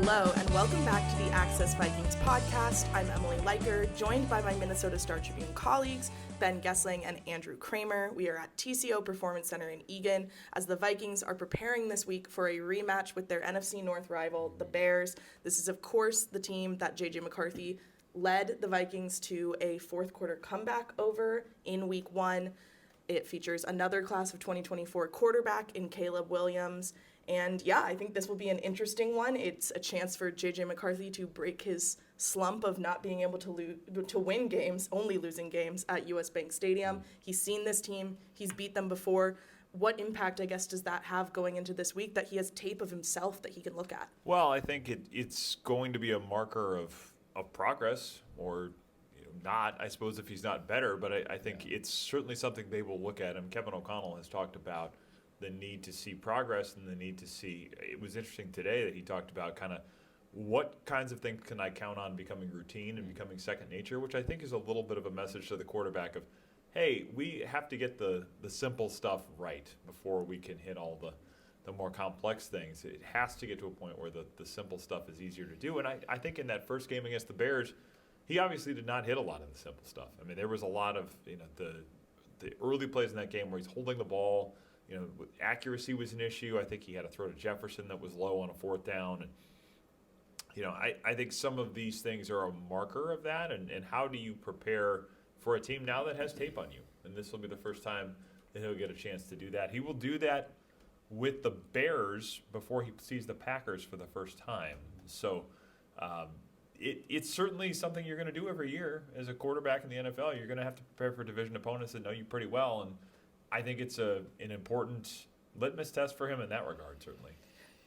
Hello, and welcome back to the Access Vikings podcast. I'm Emily Leiker, joined by my Minnesota Star Tribune colleagues, Ben Goessling and Andrew Krammer. We are at TCO Performance Center in Eagan as the Vikings are preparing this week for a rematch with their NFC North rival, the Bears. This is, of course, the team that JJ McCarthy led the Vikings to a fourth quarter comeback over in week one. It features another class of 2024 quarterback in Caleb Williams. And yeah, I think this will be an interesting one. It's a chance for JJ McCarthy to break his slump of not being able to win games, only losing games at US Bank Stadium. He's seen this team. He's beat them before. What impact, I guess, does that have going into this week that he has tape of himself that he can look at? Well, I think it's going to be a marker of progress, or not, I suppose, if he's not better. But I think it's certainly something they will look at. And Kevin O'Connell has talked about the need to see progress and the need to see. It was interesting today that he talked about kind of what kinds of things can I count on becoming routine and becoming second nature, which I think is a little bit of a message to the quarterback of, hey, we have to get the simple stuff right before we can hit all the more complex things. It has to get to a point where the simple stuff is easier to do. And I think in that first game against the Bears, he obviously did not hit a lot of the simple stuff. I mean, there was a lot of, the early plays in that game where he's holding the ball. Accuracy was an issue. I think he had a throw to Jefferson that was low on a fourth down. And, I think some of these things are a marker of that. And how do you prepare for a team now that has tape on you? And this will be the first time that he'll get a chance to do that. He will do that with the Bears before he sees the Packers for the first time. So it's certainly something you're going to do every year as a quarterback in the NFL. You're going to have to prepare for division opponents that know you pretty well. And I think it's an important litmus test for him in that regard, certainly.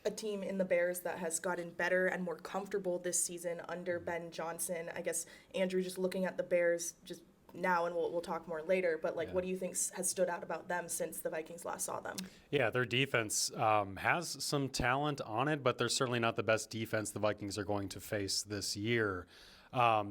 A team in the Bears that has gotten better and more comfortable this season under Ben Johnson. I guess, Andrew, just looking at the Bears just now, and we'll talk more later, but what do you think has stood out about them since the Vikings last saw them? Yeah, their defense has some talent on it, but they're certainly not the best defense the Vikings are going to face this year.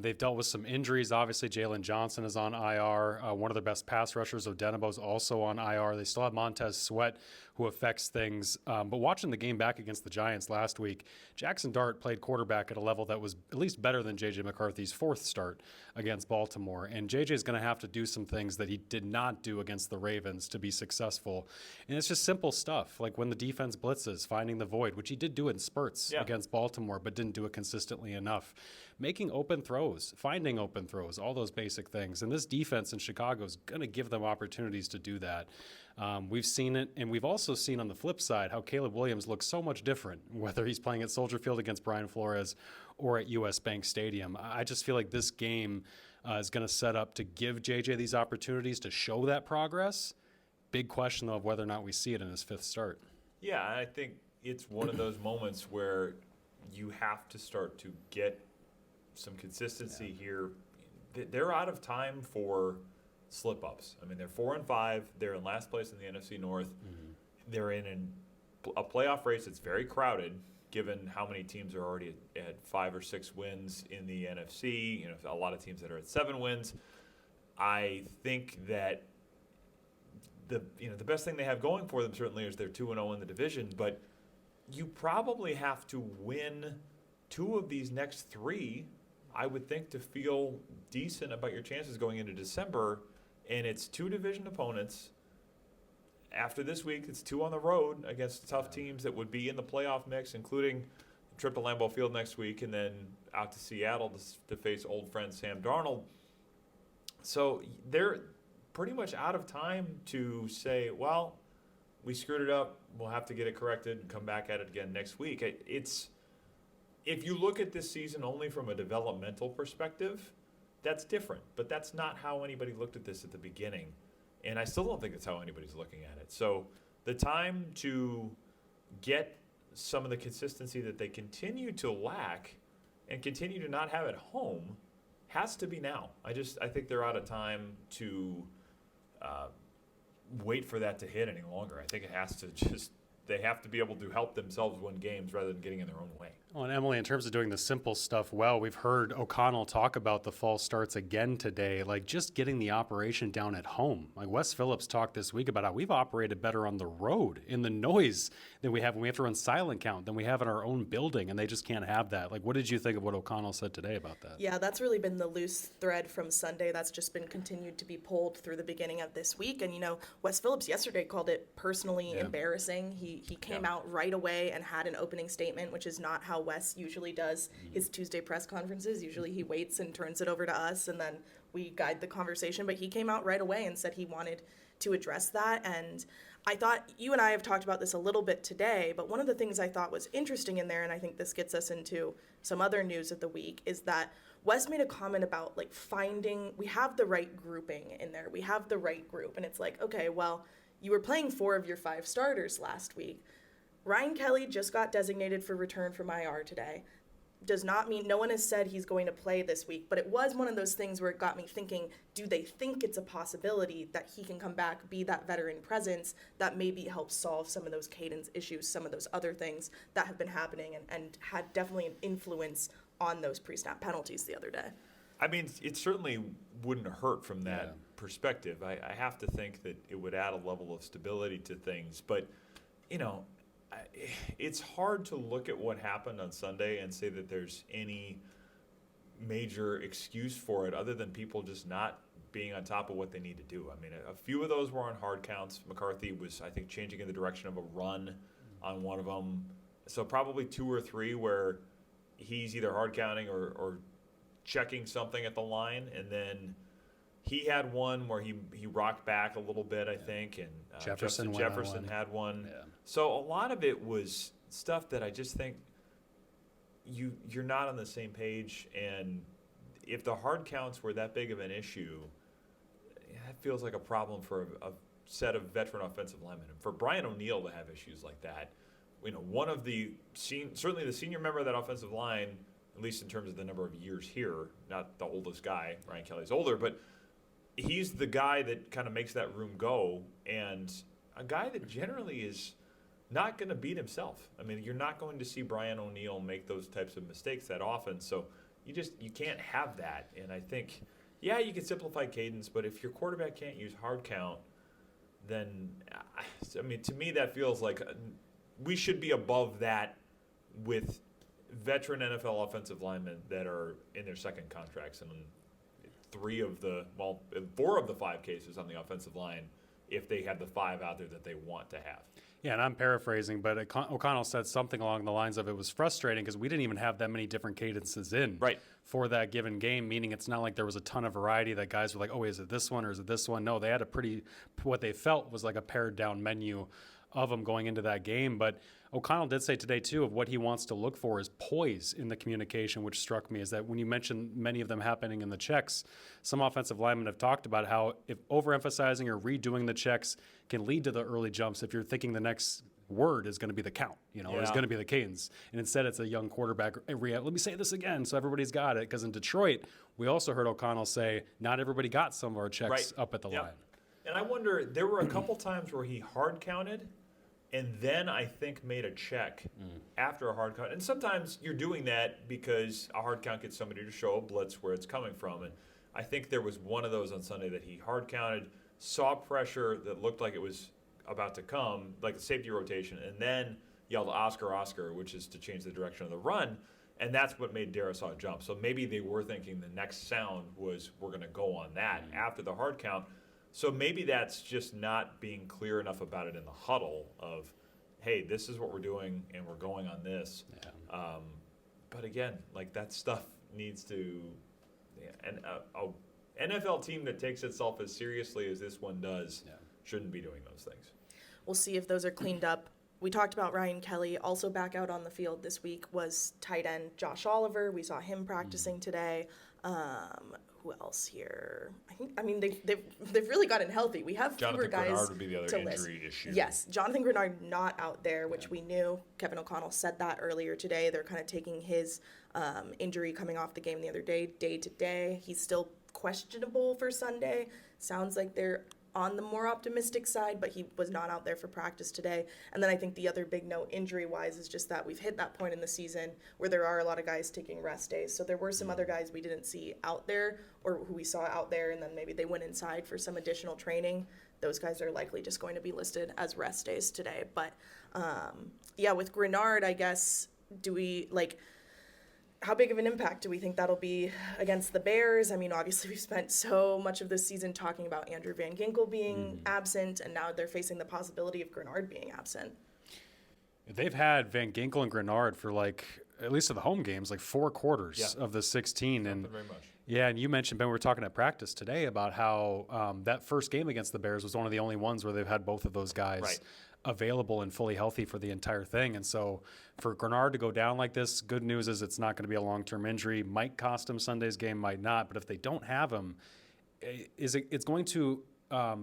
They've dealt with some injuries. Obviously, Jalen Johnson is on IR. One of their best pass rushers, Odenigbo, is also on IR. They still have Montez Sweat, who affects things. But watching the game back against the Giants last week, Jackson Dart played quarterback at a level that was at least better than J.J. McCarthy's fourth start against Baltimore. And J.J. is going to have to do some things that he did not do against the Ravens to be successful. And it's just simple stuff, like when the defense blitzes, finding the void, which he did do in spurts against Baltimore, but didn't do it consistently enough. Making open throws, finding open throws, all those basic things. And this defense in Chicago is going to give them opportunities to do that. We've seen it, and we've also seen on the flip side how Caleb Williams looks so much different, whether he's playing at Soldier Field against Brian Flores or at US Bank Stadium. I just feel like this game is going to set up to give JJ these opportunities to show that progress. Big question, though, of whether or not we see it in his fifth start. Yeah, I think it's one of those moments where you have to start to get some consistency here. They're out of time for slip-ups. I mean, they're 4-5. They're in last place in the NFC North. Mm-hmm. They're in a playoff race that's very crowded, given how many teams are already at 5 or 6 wins in the NFC. A lot of teams that are at 7 wins. I think that the best thing they have going for them certainly is they're 2-0 in the division, but you probably have to win 2 of these next 3, I would think, to feel decent about your chances going into December. And it's 2 division opponents. After this week, it's 2 on the road against tough teams that would be in the playoff mix, including a trip to Lambeau Field next week, and then out to Seattle to face old friend Sam Darnold. So they're pretty much out of time to say, well, we screwed it up, we'll have to get it corrected and come back at it again next week. If you look at this season only from a developmental perspective, that's different. But that's not how anybody looked at this at the beginning. And I still don't think that's how anybody's looking at it. So the time to get some of the consistency that they continue to lack and continue to not have at home has to be now. I think they're out of time to wait for that to hit any longer. I think it has to they have to be able to help themselves win games rather than getting in their own way. Well, and Emily, in terms of doing the simple stuff well, we've heard O'Connell talk about the false starts again today, like just getting the operation down at home. Like Wes Phillips talked this week about how we've operated better on the road in the noise than we have when we have to run silent count than we have in our own building, and they just can't have that. Like, what did you think of what O'Connell said today about that? Yeah, that's really been the loose thread from Sunday. That's just been continued to be pulled through the beginning of this week. And, Wes Phillips yesterday called it personally embarrassing. He came out right away and had an opening statement, which is not how Wes usually does his Tuesday press conferences. Usually he waits and turns it over to us, and then we guide the conversation. But he came out right away and said he wanted to address that. And I thought you and I have talked about this a little bit today, but one of the things I thought was interesting in there, and I think this gets us into some other news of the week, is that Wes made a comment about we have the right grouping in there. We have the right group. And it's like, okay, well, you were playing 4 of your 5 starters last week. Ryan Kelly just got designated for return from IR today. Does not mean no one has said he's going to play this week, but it was one of those things where it got me thinking, do they think it's a possibility that he can come back, be that veteran presence that maybe helps solve some of those cadence issues, some of those other things that have been happening and had definitely an influence on those pre-snap penalties the other day? I mean, it certainly wouldn't hurt from that perspective. I have to think that it would add a level of stability to things, but, it's hard to look at what happened on Sunday and say that there's any major excuse for it other than people just not being on top of what they need to do. I mean, a few of those were on hard counts. McCarthy was, I think, changing in the direction of a run on one of them. So probably 2 or 3 where he's either hard counting or checking something at the line, and then he had one where he rocked back a little bit, I think, and Jefferson had one. Yeah. So a lot of it was stuff that I just think you're not on the same page, and if the hard counts were that big of an issue, that feels like a problem for a set of veteran offensive linemen. And for Brian O'Neill to have issues like that, one of certainly the senior member of that offensive line, at least in terms of the number of years here, not the oldest guy, Ryan Kelly's older, but he's the guy that kind of makes that room go, and a guy that generally is not going to beat himself. I mean, you're not going to see Brian O'Neill make those types of mistakes that often, so you can't have that. And I think, you can simplify cadence, but if your quarterback can't use hard count, then, I mean, to me that feels like we should be above that with veteran NFL offensive linemen that are in their second contracts, and 4 of the 5 cases on the offensive line, if they have the 5 out there that they want to have. Yeah, and I'm paraphrasing, but O'Connell said something along the lines of it was frustrating because we didn't even have that many different cadences in for that given game, meaning it's not like there was a ton of variety that guys were like, oh, is it this one or is it this one? No, they had what they felt was like a pared down menu of them going into that game. But O'Connell did say today, too, of what he wants to look for is poise in the communication, which struck me, is that when you mentioned many of them happening in the checks, some offensive linemen have talked about how if overemphasizing or redoing the checks can lead to the early jumps if you're thinking the next word is going to be the count, or is going to be the cadence. And instead it's a young quarterback. Let me say this again so everybody's got it. Because in Detroit, we also heard O'Connell say not everybody got some of our checks up at the line. And I wonder, there were a couple times where he hard counted and then I think made a check after a hard count. And sometimes you're doing that because a hard count gets somebody to show a blitz where it's coming from. And I think there was one of those on Sunday that he hard counted, saw pressure that looked like it was about to come, like the safety rotation, and then yelled Oscar, Oscar, which is to change the direction of the run. And that's what made Darisaw jump. So maybe they were thinking the next sound was we're going to go on that after the hard count. So maybe that's just not being clear enough about it in the huddle of, hey, this is what we're doing and we're going on this. Yeah. But again, like that stuff needs to an NFL team that takes itself as seriously as this one does shouldn't be doing those things. We'll see if those are cleaned up. We talked about Ryan Kelly. Also back out on the field this week was tight end Josh Oliver. We saw him practicing today. Who else here? I mean, they've really gotten healthy. We have fewer guys Jonathan Grenard would be the other injury issue. Yes, Jonathan Grenard not out there, which we knew. Kevin O'Connell said that earlier today. They're kind of taking his injury coming off the game the other day to day. He's still questionable for Sunday. Sounds like they're on the more optimistic side, but he was not out there for practice today. And then I think the other big note injury-wise is just that we've hit that point in the season where there are a lot of guys taking rest days. So there were some other guys we didn't see out there or who we saw out there, and then maybe they went inside for some additional training. Those guys are likely just going to be listed as rest days today. But, with Grenard, I guess, how big of an impact do we think that'll be against the Bears? I mean, obviously we've spent so much of this season talking about Andrew Van Ginkel being absent, and now they're facing the possibility of Grenard being absent. They've had Van Ginkel and Grenard for at least of the home games, 4 quarters of the 16. And very much. Yeah, and you mentioned, Ben, we were talking at practice today about how that first game against the Bears was one of the only ones where they've had both of those guys available and fully healthy for the entire thing. And so for Grenard to go down like this, good news is it's not going to be a long-term injury. Might cost him Sunday's game, might not. But if they don't have him, it's going to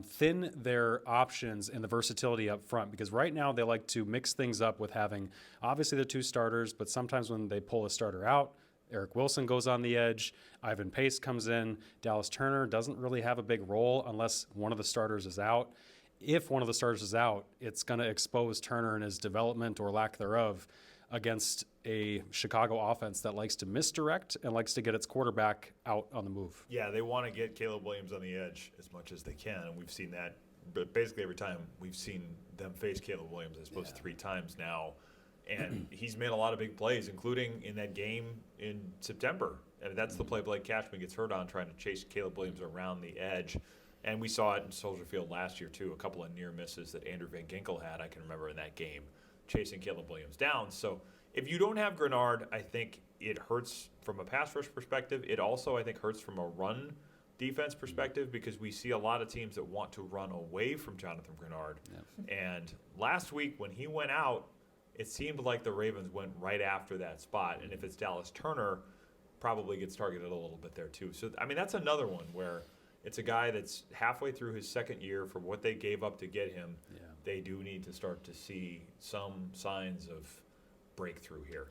thin their options and the versatility up front, because right now they like to mix things up with having obviously the 2 starters, but sometimes when they pull a starter out, Eric Wilson goes on the edge, Ivan Pace comes in, Dallas Turner doesn't really have a big role unless one of the starters is out. If one of the starters is out, it's going to expose Turner and his development or lack thereof against a Chicago offense that likes to misdirect and likes to get its quarterback out on the move. Yeah, they want to get Caleb Williams on the edge as much as they can, and we've seen that. But basically every time we've seen them face Caleb Williams, I suppose 3 times now, and he's made a lot of big plays, including in that game in September. And that's the play Blake Cashman gets hurt on, trying to chase Caleb Williams around the edge. And we saw it in Soldier Field last year, too, a couple of near misses that Andrew Van Ginkel had, I can remember in that game, chasing Caleb Williams down. So if you don't have Grenard, I think it hurts from a pass rush perspective. It also, I think, hurts from a run defense perspective, because we see a lot of teams that want to run away from Jonathan Grenard. And last week when he went out, it seemed like the Ravens went right after that spot. And if it's Dallas Turner, probably gets targeted a little bit there, too. So, I mean, that's another one where it's a guy that's halfway through his second year. For what they gave up to get him, they do need to start to see some signs of breakthrough here.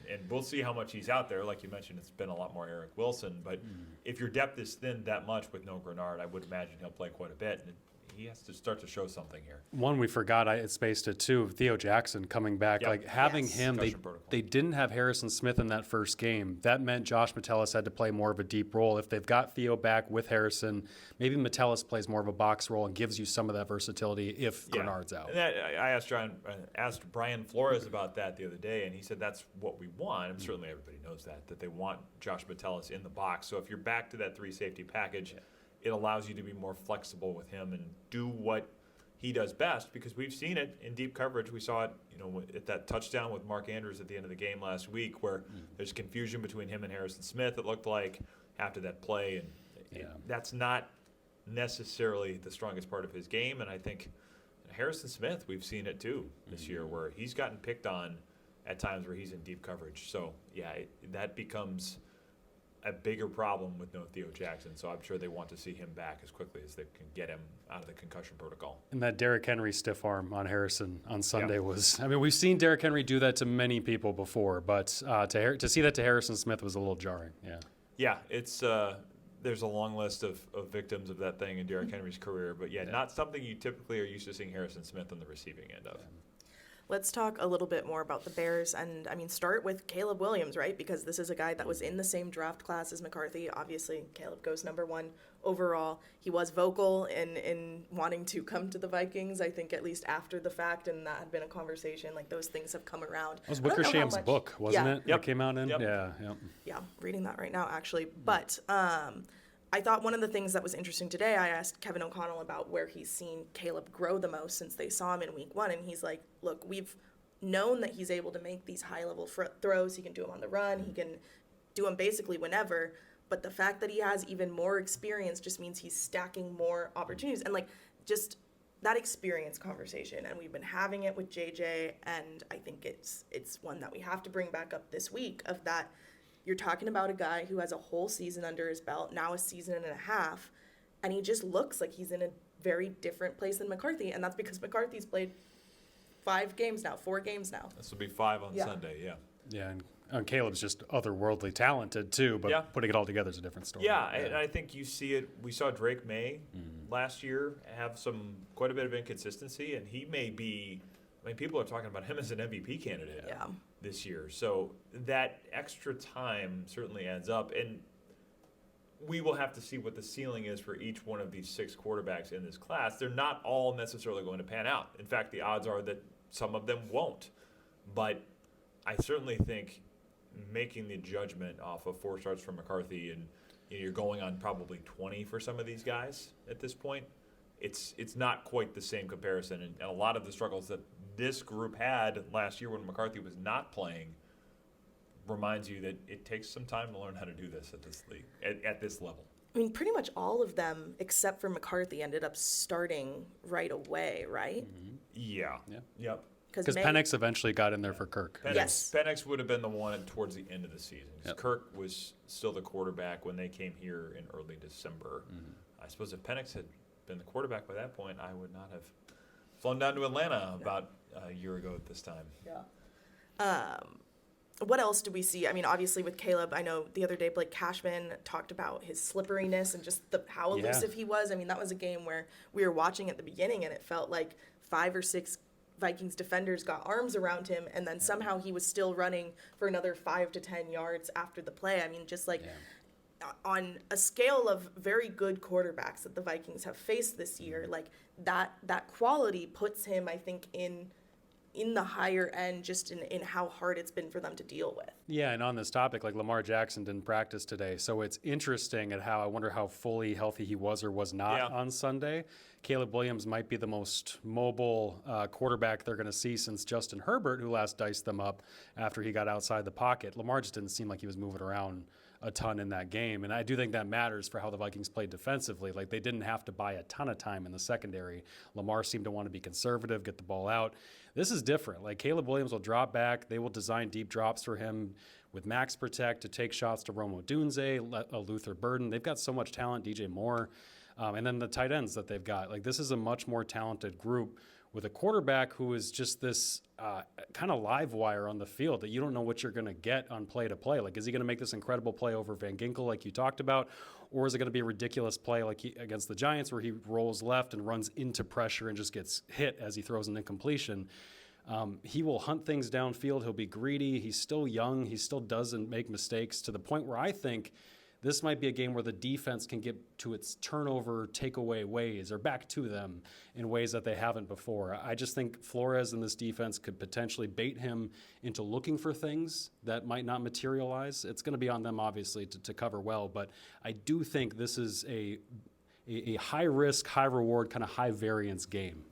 And we'll see how much he's out there. Like you mentioned, it's been a lot more Eric Wilson. But if your depth is thinned that much with no Grenard, I would imagine he'll play quite a bit. And he has to start to show something here. One we forgot, I spaced it too, Theo Jackson coming back. Having him, they didn't have Harrison Smith in that first game. That meant Josh Metellus had to play more of a deep role. If they've got Theo back with Harrison, maybe Metellus plays more of a box role and gives you some of that versatility if Grenard's out. And I asked Brian Flores about that the other day, and he said that's what we want. And certainly everybody knows that they want Josh Metellus in the box. So if you're back to that 3-safety package, it allows you to be more flexible with him and do what he does best, because we've seen it in deep coverage. We saw it, at that touchdown with Mark Andrews at the end of the game last week, where there's confusion between him and Harrison Smith, it looked like, after that play. And that's not necessarily the strongest part of his game. And I think Harrison Smith, we've seen it too this year, where he's gotten picked on at times where he's in deep coverage. So, that becomes a bigger problem with no Theo Jackson, so I'm sure they want to see him back as quickly as they can get him out of the concussion protocol. And that Derrick Henry stiff arm on Harrison on Sunday was, I mean, we've seen Derrick Henry do that to many people before, but to see that to Harrison Smith was a little jarring. Yeah, it's there's a long list of victims of that thing in Derrick Henry's career, but not something you typically are used to seeing Harrison Smith on the receiving end of. Let's talk a little bit more about the Bears, and start with Caleb Williams, right? Because this is a guy that was in the same draft class as McCarthy. Obviously, Caleb goes number 1 overall. He was vocal in wanting to come to the Vikings, I think, at least after the fact, and that had been a conversation. Those things have come around. It was Wickersham's book, wasn't it? Yep. That came out in? Yep. Yeah, reading that right now, actually. But I thought one of the things that was interesting today, I asked Kevin O'Connell about where he's seen Caleb grow the most since they saw him in week 1. And he's like, look, we've known that he's able to make these high-level throws. He can do them on the run. He can do them basically whenever. But the fact that he has even more experience just means he's stacking more opportunities. And, just that experience conversation. And we've been having it with JJ, and I think it's one that we have to bring back up this week, of that you're talking about a guy who has a whole season under his belt, now a season and a half, and he just looks like he's in a very different place than McCarthy, and that's because McCarthy's played 4 games now. This will be 5 on Sunday, Yeah, and Caleb's just otherworldly talented too, but putting it all together is a different story. And I think you see it. We saw Drake May last year have quite a bit of inconsistency, and he may be. I mean, people are talking about him as an MVP candidate this year. So that extra time certainly adds up, and we will have to see what the ceiling is for each one of these 6 quarterbacks in this class. They're not all necessarily going to pan out. In fact, the odds are that some of them won't. But I certainly think making the judgment off of 4 starts from McCarthy, and you're going on probably 20 for some of these guys at this point, it's not quite the same comparison. And a lot of the struggles that this group had last year when McCarthy was not playing reminds you that it takes some time to learn how to do this at this league, at this level. I mean, pretty much all of them, except for McCarthy, ended up starting right away, right? Mm-hmm. Yeah. Yep. Because Penix eventually got in there for Kirk. Penix would have been the one towards the end of the season. Kirk was still the quarterback when they came here in early December. Mm-hmm. I suppose if Penix had been the quarterback by that point, I would not have flown down to Atlanta about a year ago at this time. Yeah. What else do we see? I mean, obviously with Caleb, I know the other day Blake Cashman talked about his slipperiness and just how elusive he was. I mean, that was a game where we were watching at the beginning and it felt like 5 or 6 Vikings defenders got arms around him, and then somehow he was still running for another 5 to 10 yards after the play. I mean, just on a scale of very good quarterbacks that the Vikings have faced this year, like that quality puts him, I think, in the higher end, just in how hard it's been for them to deal with. Yeah, and on this topic, like Lamar Jackson didn't practice today, so it's interesting at I wonder how fully healthy he was or was not on Sunday. Caleb Williams might be the most mobile quarterback they're going to see since Justin Herbert, who last diced them up after he got outside the pocket. Lamar just didn't seem like he was moving around a ton in that game, and I do think that matters for how the Vikings played defensively. Like, they didn't have to buy a ton of time in the secondary. Lamar seemed to want to be conservative, get the ball out. This is different. Like, Caleb Williams will drop back. They will design deep drops for him with max protect to take shots to Rome Odunze, Luther Burden. They've got so much talent, DJ Moore, and then the tight ends that they've got. Like, this is a much more talented group with a quarterback who is just this kind of live wire on the field that you don't know what you're going to get on play to play. Like, is he going to make this incredible play over Van Ginkel like you talked about? Or is it going to be a ridiculous play like against the Giants where he rolls left and runs into pressure and just gets hit as he throws an incompletion? He will hunt things downfield. He'll be greedy. He's still young. He still doesn't make mistakes, to the point where I think this might be a game where the defense can get to its turnover, takeaway ways, or back to them in ways that they haven't before. I just think Flores and this defense could potentially bait him into looking for things that might not materialize. It's going to be on them, obviously, to cover well, but I do think this is a high-risk, high-reward, kind of high-variance game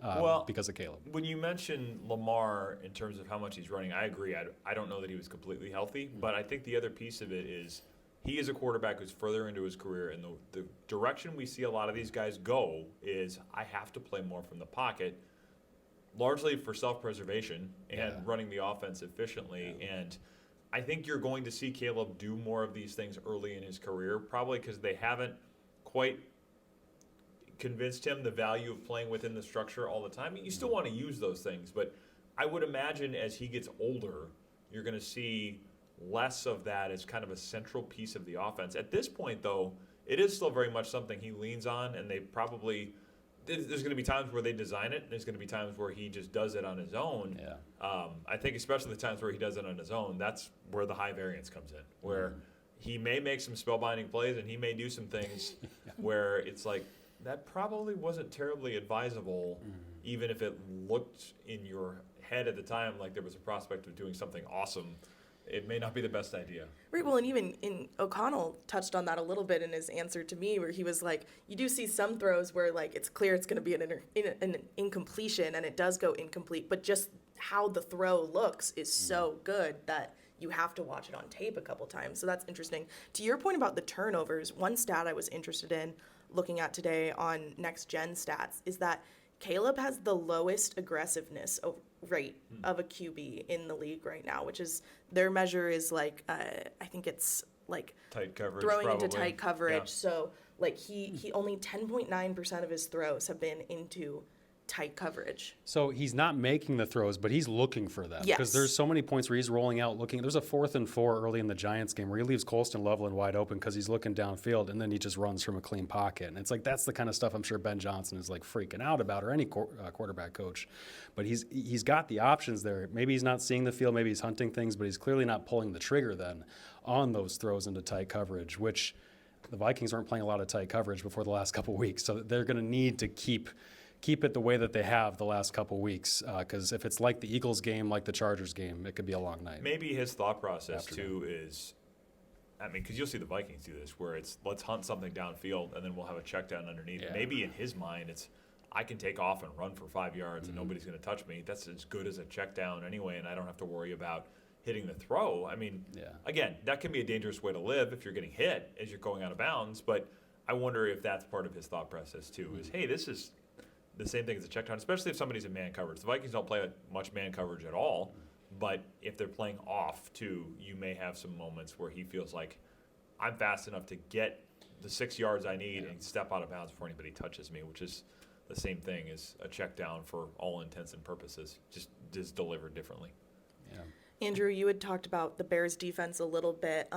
because of Caleb. When you mention Lamar in terms of how much he's running, I agree. I don't know that he was completely healthy, but I think the other piece of it is he is a quarterback who's further into his career, and the direction we see a lot of these guys go is I have to play more from the pocket, largely for self-preservation and running the offense efficiently. Yeah. And I think you're going to see Caleb do more of these things early in his career, probably because they haven't quite convinced him the value of playing within the structure all the time. You still want to use those things, but I would imagine as he gets older, you're going to see less of that as kind of a central piece of the offense. At this point, though, it is still very much something he leans on, and there's going to be times where they design it, and there's going to be times where he just does it on his own. Yeah. I think especially the times where he does it on his own, that's where the high variance comes in, where he may make some spellbinding plays and he may do some things where it's like, that probably wasn't terribly advisable, even if it looked in your head at the time like there was a prospect of doing something awesome. It may not be the best idea. Right, well, and even O'Connell touched on that a little bit in his answer to me, where he was like, you do see some throws where, like, it's clear it's going to be an incompletion, and it does go incomplete, but just how the throw looks is so good that you have to watch it on tape a couple times. So that's interesting. To your point about the turnovers, one stat I was interested in looking at today on Next Gen Stats is that Caleb has the lowest aggressiveness rate of a QB in the league right now, which is, their measure is like, I think it's like tight coverage, throwing probably into tight coverage. Yeah. So like he only 10.9% of his throws have been into tight coverage. So he's not making the throws, but he's looking for them. Yes. Because there's so many points where he's rolling out looking. There's a 4th and 4 early in the Giants game where he leaves Colston Loveland wide open because he's looking downfield, and then he just runs from a clean pocket. And it's like that's the kind of stuff I'm sure Ben Johnson is like freaking out about, or any quarterback coach. But he's got the options there. Maybe he's not seeing the field, maybe he's hunting things, but he's clearly not pulling the trigger then on those throws into tight coverage, which the Vikings aren't playing a lot of tight coverage before the last couple of weeks. So they're going to need to keep it the way that they have the last couple weeks, because if it's like the Eagles game, like the Chargers game, it could be a long night. Maybe his thought process, too, is, I mean, because you'll see the Vikings do this, where it's let's hunt something downfield, and then we'll have a check down underneath. Yeah. Maybe in his mind, it's I can take off and run for 5 yards, and nobody's going to touch me. That's as good as a check down anyway, and I don't have to worry about hitting the throw. I mean, again, that can be a dangerous way to live if you're getting hit as you're going out of bounds, but I wonder if that's part of his thought process, too, is, hey, this is the same thing as a check down, especially if somebody's in man coverage. The Vikings don't play much man coverage at all, but if they're playing off too, you may have some moments where he feels like I'm fast enough to get the 6 yards I need and step out of bounds before anybody touches me, which is the same thing as a check down for all intents and purposes, just is delivered differently. Yeah. Andrew, you had talked about the Bears defense a little bit,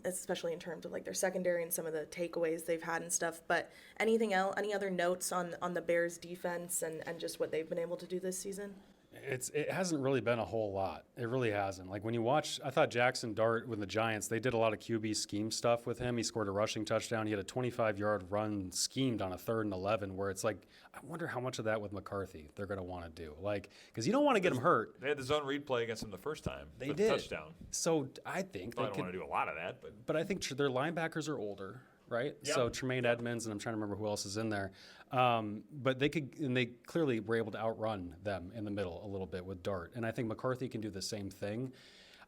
especially in terms of like their secondary and some of the takeaways they've had and stuff. But anything else, any other notes on the Bears defense and just what they've been able to do this season? It hasn't really been a whole lot. It really hasn't. Like when you watch, I thought Jackson Dart with the Giants, they did a lot of QB scheme stuff with him. He scored a rushing touchdown. He had a 25-yard run schemed on a 3rd and 11 where it's like, I wonder how much of that with McCarthy they're going to want to do. Like, because you don't want to get him hurt. They had the zone read play against him the first time. They for did. The touchdown. So I think I don't want to do a lot of that. But I think their linebackers are older, right? Yep. So Tremaine Edmonds, and I'm trying to remember who else is in there. But they clearly were able to outrun them in the middle a little bit with Dart. And I think McCarthy can do the same thing.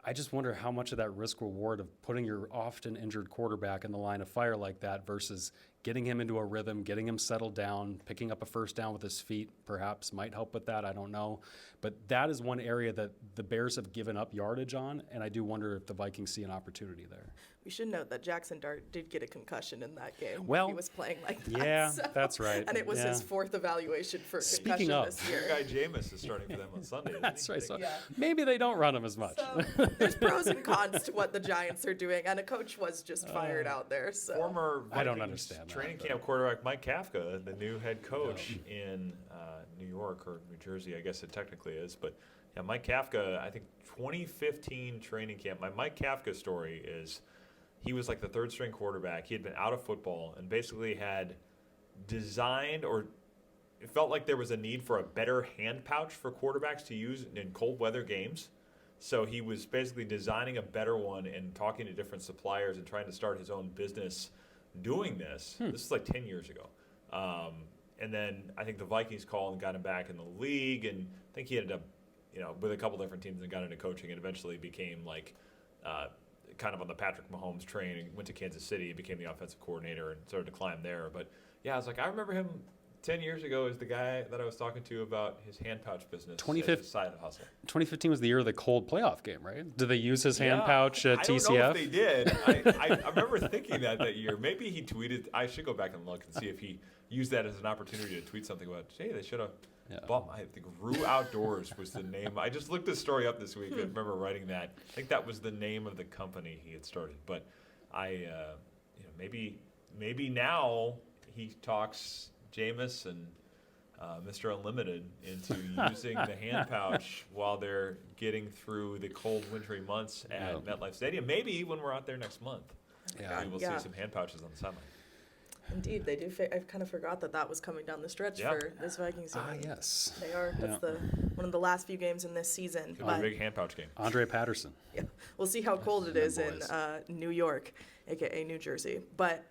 I just wonder how much of that risk reward of putting your often injured quarterback in the line of fire like that versus getting him into a rhythm, getting him settled down, picking up a first down with his feet perhaps might help with that. I don't know. But that is one area that the Bears have given up yardage on, and I do wonder if the Vikings see an opportunity there. We should note that Jackson Dart did get a concussion in that game. Well, he was playing like that. Yeah, so, that's right. And it was his 4th evaluation for Speaking concussion of, this year. Your guy Jameis is starting for them on Sunday. That's right. So Yeah. maybe they don't run him as much. So there's pros and cons to what the Giants are doing, and a coach was just fired out there. So Former Vikings I don't understand training that, camp quarterback Mike Kafka, the new head coach in New York or New Jersey, I guess it technically is. But yeah, Mike Kafka, I think 2015 training camp. My Mike Kafka story is he was like the 3rd string quarterback. He had been out of football and basically had designed, or it felt like there was a need for a better hand pouch for quarterbacks to use in cold weather games. So he was basically designing a better one and talking to different suppliers and trying to start his own business doing this. This is like 10 years ago. And then I think the Vikings called and got him back in the league, and I think he ended up, with a couple different teams and got into coaching and eventually became like kind of on the Patrick Mahomes train and went to Kansas City, became the offensive coordinator and started to climb there. But yeah, I was like, I remember him 10 years ago as the guy that I was talking to about his hand pouch business. 2015 side hustle. 2015 was the year of the cold playoff game, right? Did they use his hand pouch at TCF? I don't know if they did. I remember thinking that year. Maybe he tweeted. I should go back and look and see if he used that as an opportunity to tweet something about, hey, they should have bought, I think Rue Outdoors was the name. I just looked this story up this week. I remember writing that. I think that was the name of the company he had started. But maybe now he talks Jameis and Mr. Unlimited into using the hand pouch while they're getting through the cold, wintry months at MetLife Stadium. Maybe when we're out there next month, we will see some hand pouches on the sideline. Indeed, they do. I kind of forgot that was coming down the stretch for this Vikings team. Yes. They are. That's one of the last few games in this season. It'll be a big hand pouch game. Andre Patterson. Yeah, we'll see how cold it is in New York, aka New Jersey. But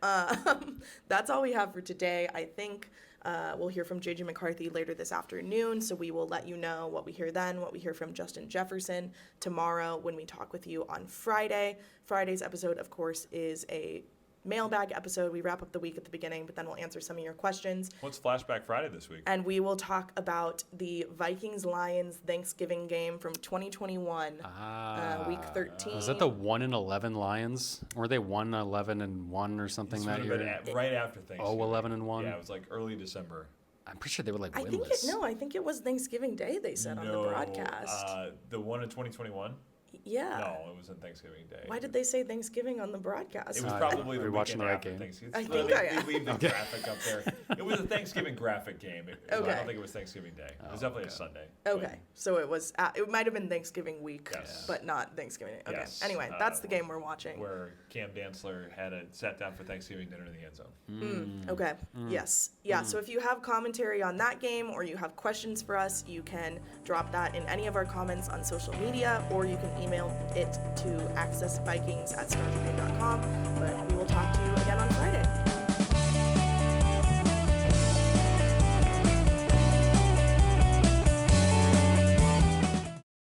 that's all we have for today. I think we'll hear from JJ McCarthy later this afternoon, so we will let you know what we hear then, what we hear from Justin Jefferson tomorrow when we talk with you on Friday. Friday's episode, of course, is a mailbag episode. We wrap up the week at the beginning, but then we'll answer some of your questions. What's Flashback Friday this week? And we will talk about the Vikings-Lions Thanksgiving game from 2021, week 13. Was that the 1-11 Lions? Were they 1-11-1 or something that year? Right after Thanksgiving. 11-1. Yeah, it was like early December. I'm pretty sure they were like I winless. think it was Thanksgiving Day, they said on the broadcast. The one in 2021? Yeah. No, it wasn't Thanksgiving Day. Why did they say Thanksgiving on the broadcast? It was probably Are the you watching weekend the right after game? Thanksgiving. I think I am. They leave the graphic up there. It was a Thanksgiving graphic game. I Okay. don't think it was Thanksgiving Day. It was definitely a Sunday. Okay, so it was. It might have been Thanksgiving week, Yes. but not Thanksgiving. Okay. Yes. Anyway, that's the game we're watching. Where Cam Dantzler sat down for Thanksgiving dinner in the end zone. Okay. Yes. Yeah. So if you have commentary on that game or you have questions for us, you can drop that in any of our comments on social media, or you can email it to accessvikings@startribune.com. But we will talk to you again on Friday.